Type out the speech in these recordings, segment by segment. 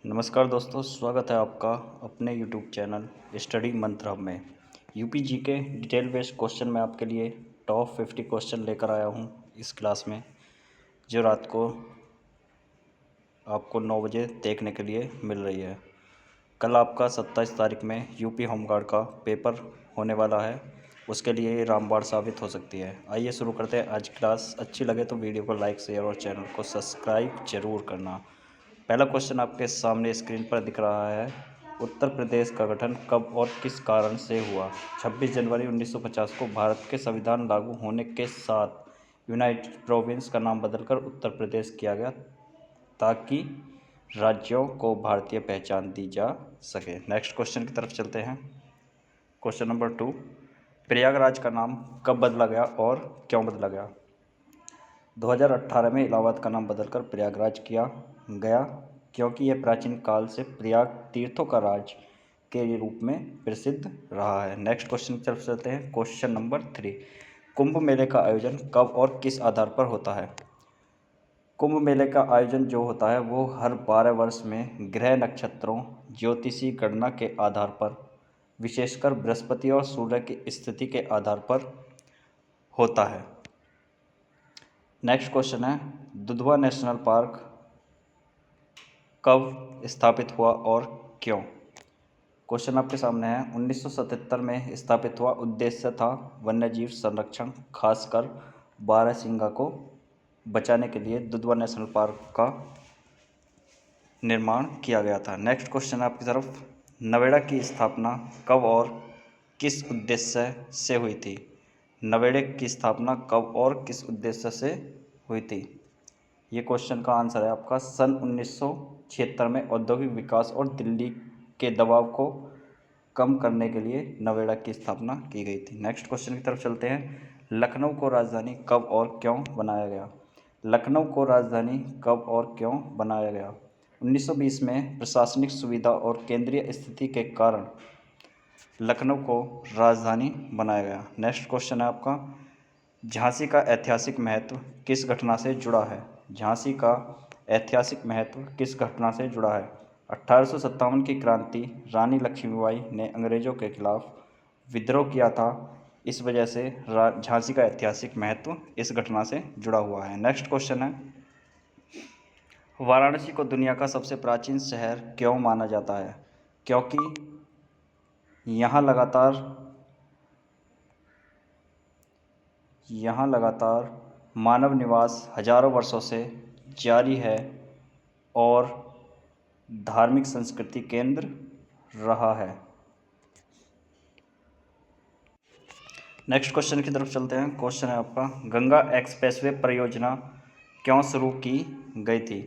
नमस्कार दोस्तों, स्वागत है आपका अपने YouTube चैनल स्टडी मंत्र हब में। UP GK detail based question में आपके लिए टॉप 50 क्वेश्चन लेकर आया हूं इस क्लास में, जो रात को आपको 9 बजे देखने के लिए मिल रही है। कल आपका 27 तारीख में यूपी होमगार्ड का पेपर होने वाला है, उसके लिए ये रामबाण साबित हो सकती है। आइए शुरू करते हैं आज क्लास। अच्छी लगे तो वीडियो को लाइक, शेयर और चैनल को सब्सक्राइब जरूर करना। पहला क्वेश्चन आपके सामने स्क्रीन पर दिख रहा है। उत्तर प्रदेश का गठन कब और किस कारण से हुआ? 26 जनवरी 1950 को भारत के संविधान लागू होने के साथ यूनाइटेड प्रोविंस का नाम बदलकर उत्तर प्रदेश किया गया, ताकि राज्यों को भारतीय पहचान दी जा सके। नेक्स्ट क्वेश्चन की तरफ चलते हैं। क्वेश्चन नंबर 2, प्रयागराज का नाम कब बदला गया और क्यों बदला गया? 2018 में इलाहाबाद का नाम बदलकर प्रयागराज किया गया, क्योंकि यह प्राचीन काल से प्रयाग तीर्थों का राज के रूप में प्रसिद्ध रहा है। नेक्स्ट क्वेश्चन की तरफ चलते हैं। क्वेश्चन नंबर 3, कुंभ मेले का आयोजन कब और किस आधार पर होता है? कुंभ मेले का आयोजन जो होता है वो हर 12 वर्ष में ग्रह नक्षत्रों ज्योतिषी गणना के आधार पर, विशेषकर बृहस्पति और सूर्य की स्थिति के आधार पर होता है। नेक्स्ट क्वेश्चन है, दुधवा नेशनल पार्क कब स्थापित हुआ और क्यों? क्वेश्चन आपके सामने है। 1977 में स्थापित हुआ। उद्देश्य था वन्यजीव संरक्षण, खासकर बारहसिंगा को बचाने के लिए दुधवा नेशनल पार्क का निर्माण किया गया था। नेक्स्ट क्वेश्चन आपकी तरफ, नवेड़ा की स्थापना कब और किस उद्देश्य से हुई थी? नवेड़े की स्थापना कब और किस उद्देश्य से हुई थी? ये क्वेश्चन का आंसर है आपका सन 1976 में औद्योगिक विकास और दिल्ली के दबाव को कम करने के लिए नवेड़ा की स्थापना की गई थी। नेक्स्ट क्वेश्चन की तरफ चलते हैं। लखनऊ को राजधानी कब और क्यों बनाया गया? लखनऊ को राजधानी कब और क्यों बनाया गया? 1920 में प्रशासनिक सुविधा और केंद्रीय स्थिति के कारण लखनऊ को राजधानी बनाया गया। नेक्स्ट क्वेश्चन है आपका, झांसी का ऐतिहासिक महत्व किस घटना से जुड़ा है? झांसी का ऐतिहासिक महत्व किस घटना से जुड़ा है? 1857 की क्रांति, रानी लक्ष्मीबाई ने अंग्रेजों के खिलाफ विद्रोह किया था, इस वजह से झांसी का ऐतिहासिक महत्व इस घटना से जुड़ा हुआ है। नेक्स्ट क्वेश्चन है, वाराणसी को दुनिया का सबसे प्राचीन शहर क्यों माना जाता है? क्योंकि यहाँ लगातार मानव निवास हजारों वर्षों से जारी है और धार्मिक संस्कृति केंद्र रहा है। नेक्स्ट क्वेश्चन की तरफ चलते हैं। क्वेश्चन है आपका, गंगा एक्सप्रेसवे परियोजना क्यों शुरू की गई थी?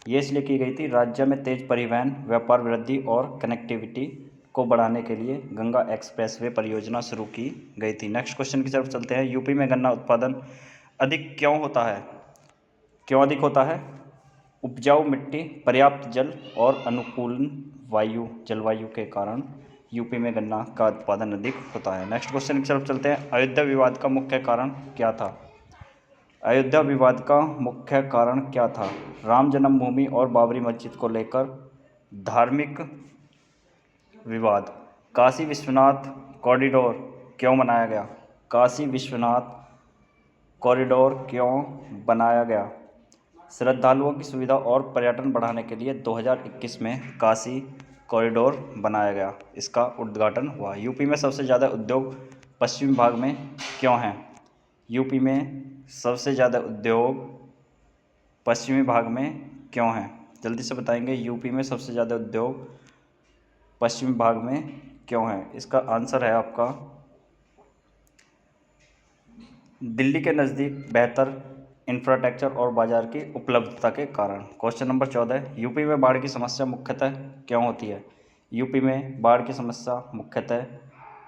ये इसलिए की गई थी, राज्य में तेज परिवहन, व्यापार वृद्धि और कनेक्टिविटी को बढ़ाने के लिए गंगा एक्सप्रेसवे परियोजना शुरू की गई थी। नेक्स्ट क्वेश्चन की तरफ चलते हैं। यूपी में गन्ना उत्पादन अधिक क्यों होता है? क्यों अधिक होता है? उपजाऊ मिट्टी, पर्याप्त जल और अनुकूल जलवायु के कारण यूपी में गन्ना का उत्पादन अधिक होता है। नेक्स्ट क्वेश्चन की तरफ चलते हैं। अयोध्या विवाद का मुख्य कारण क्या था? अयोध्या विवाद का मुख्य कारण क्या था? राम जन्मभूमि और बाबरी मस्जिद को लेकर धार्मिक विवाद। काशी विश्वनाथ कॉरिडोर क्यों बनाया गया? काशी विश्वनाथ कॉरिडोर क्यों बनाया गया? श्रद्धालुओं की सुविधा और पर्यटन बढ़ाने के लिए 2021 में काशी कॉरिडोर बनाया गया, इसका उद्घाटन हुआ। यूपी में सबसे ज़्यादा उद्योग पश्चिमी भाग में क्यों हैं? यूपी में सबसे ज़्यादा उद्योग पश्चिमी भाग में क्यों हैं? जल्दी से बताएंगे, यूपी में सबसे ज़्यादा उद्योग पश्चिमी भाग में क्यों हैं? इसका आंसर है आपका दिल्ली के नज़दीक बेहतर इंफ्रास्ट्रक्चर और बाजार की उपलब्धता के कारण। क्वेश्चन नंबर 14, यूपी में बाढ़ की समस्या मुख्यतः क्यों होती है? यूपी में बाढ़ की समस्या मुख्यतः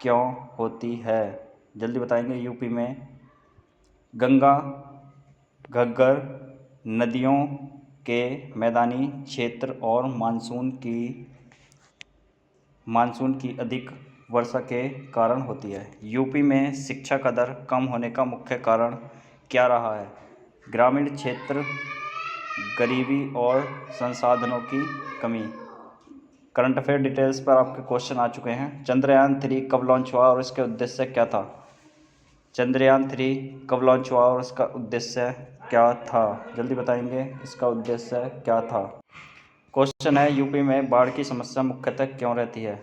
क्यों होती है? जल्दी बताएंगे। यूपी में गंगा घग्गर नदियों के मैदानी क्षेत्र और मानसून की अधिक वर्षा के कारण होती है। यूपी में शिक्षा का दर कम होने का मुख्य कारण क्या रहा है? ग्रामीण क्षेत्र गरीबी और संसाधनों की कमी। करंट अफेयर डिटेल्स पर आपके क्वेश्चन आ चुके हैं। चंद्रयान-3 कब लॉन्च हुआ और इसके उद्देश्य क्या था? चंद्रयान-3 कब लॉन्च हुआ और इसका उद्देश्य क्या था? जल्दी बताएंगे इसका उद्देश्य क्या था। क्वेश्चन है, यूपी में बाढ़ की समस्या मुख्यतः क्यों रहती है?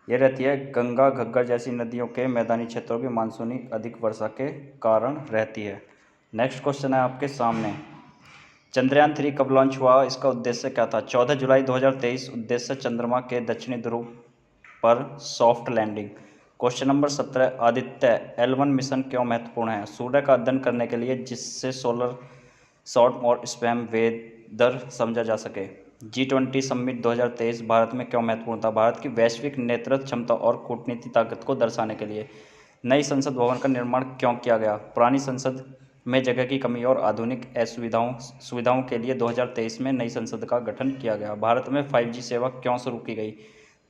ये रहती है गंगा घग्गर जैसी नदियों के मैदानी क्षेत्रों की मानसूनी अधिक वर्षा के कारण रहती है। नेक्स्ट क्वेश्चन है आपके सामने, चंद्रयान-3 कब लॉन्च हुआ, इसका उद्देश्य क्या था? 14 जुलाई 2023। उद्देश्य चंद्रमा के दक्षिणी ध्रुव पर soft landing. Question number 17, Aditya L1 mission क्यों महत्वपूर्ण है? सूर्य का अध्ययन करने के लिए, जिससे सोलर शॉर्ट और स्पैम वेदर समझा जा सके। G20 समिट 2023 भारत में क्यों महत्वपूर्ण था? भारत की वैश्विक नेतृत्व क्षमता और कूटनीति ताकत को दर्शाने के लिए। नई संसद भवन का निर्माण क्यों किया गया? पुरानी संसद में जगह की कमी और आधुनिक सुविधाओं के लिए 2023 में नई संसद का गठन किया गया। भारत में 5G सेवा क्यों शुरू की गई?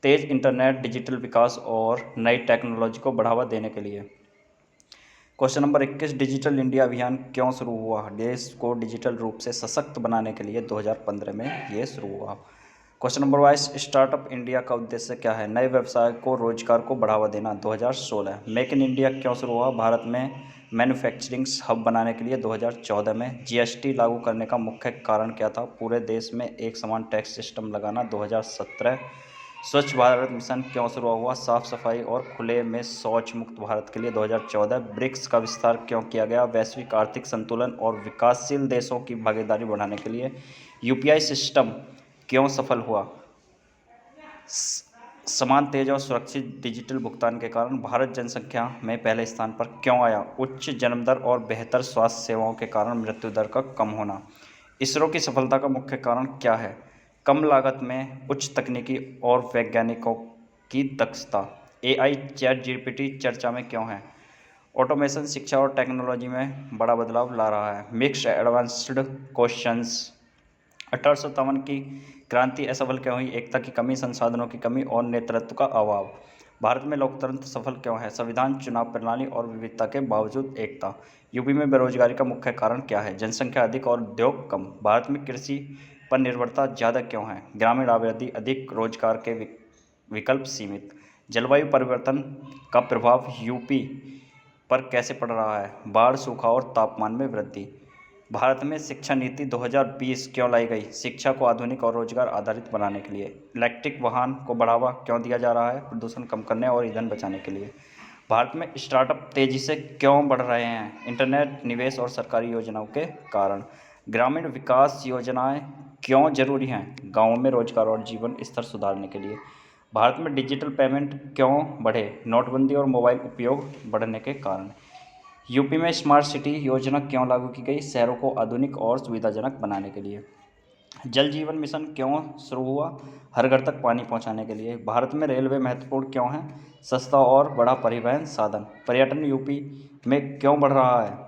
तेज इंटरनेट, डिजिटल विकास और नई टेक्नोलॉजी को बढ़ावा देने के लिए। क्वेश्चन नंबर 21, डिजिटल इंडिया अभियान क्यों शुरू हुआ? देश को डिजिटल रूप से सशक्त बनाने के लिए 2015 में ये शुरू हुआ। क्वेश्चन नंबर 22, स्टार्टअप इंडिया का उद्देश्य क्या है? नए व्यवसाय को रोजगार को बढ़ावा देना। 2016। मेक इन इंडिया क्यों शुरू हुआ? भारत में मैन्युफैक्चरिंग हब बनाने के लिए। 2014 में जीएसटी लागू करने का मुख्य कारण क्या था? पूरे देश में एक समान टैक्स सिस्टम लगाना। 2017। स्वच्छ भारत मिशन क्यों शुरू हुआ? साफ सफाई और खुले में शौच मुक्त भारत के लिए। 2014। ब्रिक्स का विस्तार क्यों किया गया? वैश्विक आर्थिक संतुलन और विकासशील देशों की भागीदारी बढ़ाने के लिए। यूपीआई सिस्टम क्यों सफल हुआ? समान, तेज और सुरक्षित डिजिटल भुगतान के कारण भारत जनसंख्या में पहले स्थान पर क्यों आया? उच्च जन्म दर और बेहतर स्वास्थ्य सेवाओं के कारण मृत्यु दर का कम होना। इसरो की सफलता का मुख्य कारण क्या है? कम लागत में उच्च तकनीकी और वैज्ञानिकों की दक्षता। एआई चैट जीपीटी चर्चा में क्यों है? ऑटोमेशन शिक्षा और टेक्नोलॉजी में बड़ा बदलाव ला रहा है। Mixed advanced questions. 1857 की क्रांति असफल क्यों हुई? एकता की कमी, संसाधनों की कमी और नेतृत्व का अभाव। भारत में लोकतंत्र सफल क्यों है? संविधान, चुनाव प्रणाली और विविधता के बावजूद एकता। यूपी में बेरोजगारी का मुख्य कारण क्या है? जनसंख्या अधिक और उद्योग कम। भारत में कृषि पर निर्भरता ज़्यादा क्यों है? ग्रामीण आबादी अधिक, रोजगार के विकल्प सीमित। जलवायु परिवर्तन का प्रभाव यूपी पर कैसे पड़ रहा है? बाढ़, सूखा और तापमान में वृद्धि। भारत में शिक्षा नीति 2020 क्यों लाई गई? शिक्षा को आधुनिक और रोजगार आधारित बनाने के लिए। इलेक्ट्रिक वाहन को बढ़ावा क्यों दिया जा रहा है? प्रदूषण कम करने और ईंधन बचाने के लिए। भारत में स्टार्टअप तेजी से क्यों बढ़ रहे हैं? इंटरनेट, निवेश और सरकारी योजनाओं के कारण। ग्रामीण विकास योजनाएं क्यों जरूरी हैं? गाँवों में रोजगार और जीवन स्तर सुधारने के लिए। भारत में डिजिटल पेमेंट क्यों बढ़े? नोटबंदी और मोबाइल उपयोग बढ़ने के कारण। यूपी में स्मार्ट सिटी योजना क्यों लागू की गई? शहरों को आधुनिक और सुविधाजनक बनाने के लिए। जल जीवन मिशन क्यों शुरू हुआ? हर घर तक पानी पहुंचाने के लिए। भारत में रेलवे महत्वपूर्ण क्यों है? सस्ता और बड़ा परिवहन साधन। पर्यटन यूपी में क्यों बढ़ रहा है?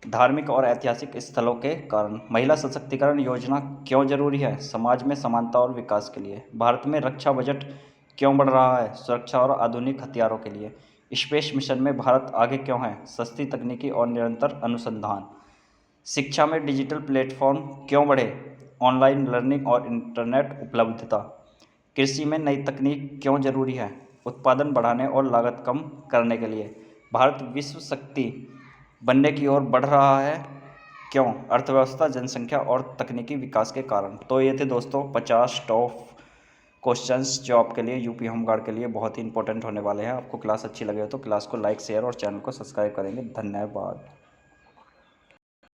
धार्मिक और ऐतिहासिक स्थलों के कारण। महिला सशक्तिकरण योजना क्यों जरूरी है? समाज में समानता और विकास के लिए। भारत में रक्षा बजट क्यों बढ़ रहा है? सुरक्षा और आधुनिक हथियारों के लिए। स्पेस मिशन में भारत आगे क्यों है? सस्ती तकनीकी और निरंतर अनुसंधान। शिक्षा में डिजिटल प्लेटफॉर्म क्यों बढ़े? ऑनलाइन लर्निंग और इंटरनेट उपलब्धता। कृषि में नई तकनीक क्यों जरूरी है? उत्पादन बढ़ाने और लागत कम करने के लिए। भारत विश्व शक्ति बनने की ओर बढ़ रहा है क्यों? अर्थव्यवस्था, जनसंख्या और तकनीकी विकास के कारण। तो ये थे दोस्तों 50 टॉप क्वेश्चंस जो आपके लिए यूपी होम गार्ड के लिए बहुत ही इंपॉर्टेंट होने वाले हैं। आपको क्लास अच्छी लगे हो तो क्लास को लाइक, शेयर और चैनल को सब्सक्राइब करेंगे। धन्यवाद।